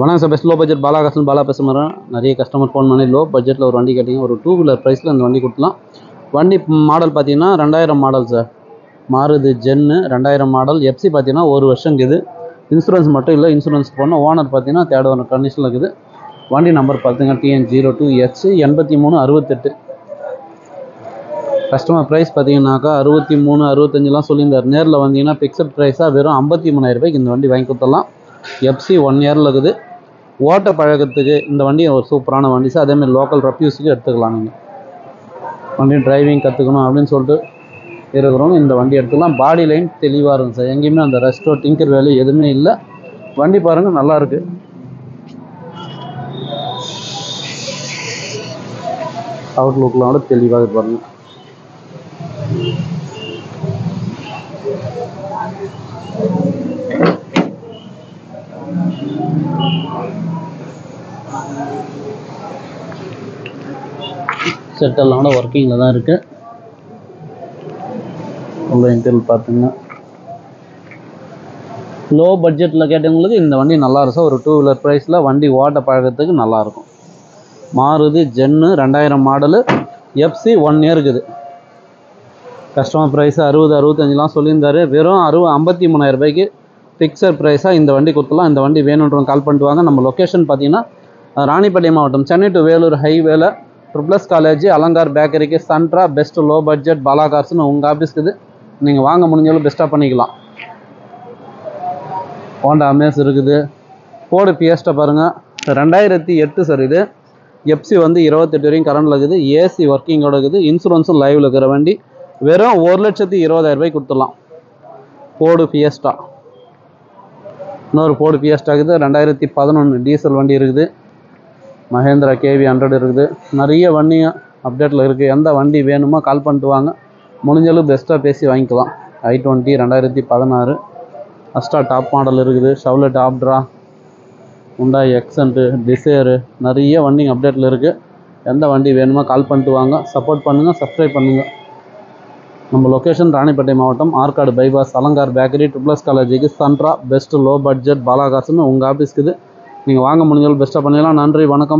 வணக்கம் sir, best low budget பாலாகாசன் Bala பேசுகிறேன். நிறைய கஸ்டமர் ஃபோன் பண்ணி லோ பட்ஜெட்டில் ஒரு வண்டி கேட்டிங்க. ஒரு 2 வீலர் ப்ரைஸில் இந்த வண்டி கொடுக்கலாம். வண்டி மாடல் பார்த்தீங்கன்னா 2000 model sir. Maruti gen 2000 model. FC பார்த்தீங்கன்னா 1 வருஷம் இருக்குது. இன்சூரன்ஸ் மட்டும் இல்லை, இன்சூரன்ஸ் போடணும். ஓனர் பார்த்தீங்கன்னா தேர்ட் ஓனர் கண்டிஷனில் இருக்குது. வண்டி நம்பர் பார்த்துங்க TN02H 8368. கஸ்டமர் ப்ரைஸ் பார்த்தீங்கன்னாக்கா 63, 65 சொல்லியிருந்தார். நேரில் வந்தீங்கன்னா ஃபிக்ஸட் ப்ரைஸாக வெறும் 53,000 ரூபாய்க்கு இந்த வண்டி வாங்கி கொடுத்துடலாம். எஃப்சி 1 இயரில் இருக்குது. ஓட்ட பழக்கத்துக்கு இந்த வண்டி ஒரு சூப்பரான வண்டி சார். அதேமாதிரி லோக்கல் ரஃப்யூஸுக்கு எடுத்துக்கலாம். நீங்கள் வண்டி டிரைவிங் கற்றுக்கணும் அப்படின்னு சொல்லிட்டு இருக்கிறவங்க இந்த வண்டி எடுத்துக்கலாம். பாடி லைன் தெளிவாக இருக்கும் சார். எங்கேயுமே அந்த ரெஸ்டோ டிங்கர் வேலை எதுவுமே இல்லை. வண்டி பாருங்கள், நல்லாயிருக்கு. அவுட்லுக்கில் தெளிவாக பாருங்கள். செட்டெல்லாம் கூட ஒர்க்கிங்கில் தான் இருக்குது. உள்ள இன்டீரியர் பார்த்துங்க. லோ பட்ஜெட்டில் கேட்டவங்களுக்கு இந்த வண்டி நல்லா இருக்கும் சார். ஒரு 2 வீலர் ப்ரைஸில் வண்டி ஓட்ட பழக்கத்துக்கு நல்லாயிருக்கும். Maruti gen 2000 model. FC 1 year இருக்குது. கஸ்டமர் ப்ரைஸ் 60, 65 சொல்லியிருந்தார். வெறும் 53,000 ரூபாய்க்கு ஃபிக்ஸட் ப்ரைஸாக இந்த வண்டி கொடுத்துலாம். இந்த வண்டி வேணுன்றவங்க கால் பண்ணிட்டு வாங்க. நம்ம லொக்கேஷன் பார்த்தீங்கன்னா ராணிப்பேட்டை மாவட்டம், சென்னை டு வேலூர் ஹைவேல ட்ரிபிள்எஸ் காலேஜ், அலங்கார் பேக்கரிக்கு சென்ட்ரா பெஸ்ட் லோ பட்ஜெட் பாலா கார்ஸ்னு உங்கள் ஆஃபீஸ்க்கு இது. நீங்கள் வாங்க முடிஞ்சாலும் பெஸ்ட்டாக பண்ணிக்கலாம். ஹோண்டா அமேஸ் இருக்குது. ஃபோர்டு ஃபியஸ்டா பாருங்கள், 2008 சார். இது எஃப்சி 28 வரைக்கும் கரண்டில் இருக்குது. ஏசி ஒர்க்கிங்கோட இருக்குது. இன்சூரன்ஸும் லைவில் இருக்கிற வண்டி. வெறும் 1,20,000 ரூபாய்க்கு கொடுத்துடலாம். Ford Fiesta. இன்னொரு ஃபோர்டு ஃபியஸ்டா இருக்குது. 2011 டீசல் வண்டி இருக்குது. மஹேந்திரா KV 100 இருக்குது. நிறைய வண்டி அப்டேட்டில் இருக்குது. எந்த வண்டி வேணுமோ கால் பண்ணிட்டு வாங்க. முடிஞ்சளவு பெஸ்ட்டாக பேசி வாங்கிக்கலாம். i20 2016 அஸ்டா டாப் மாடல் இருக்குது. ஷவுலெட் ஆப்ட்ரா, ஹுண்டாய் எக்ஸன்ட்டு, டிசைரு, நிறைய வண்டிங்க அப்டேட்டில் இருக்குது. எந்த வண்டி வேணுமோ கால் பண்ணிட்டு வாங்க. சப்போர்ட் பண்ணுங்கள், சப்ஸ்கிரைப் பண்ணுங்கள். நம்ம லொக்கேஷன் ராணிப்பேட்டை மாவட்டம், Arcot bypass, Alankar bakery, triple S காலேஜுக்கு சென்ட்ரா பெஸ்ட் லோ பட்ஜெட் பாலா கார்ஸ்னு உங்கள் ஆஃபீஸ்க்கு இது. நீங்கள் வாங்க முடிஞ்சாலும் பெஸ்ட்டாக பண்ணிக்கலாம். நன்றி, வணக்கம்.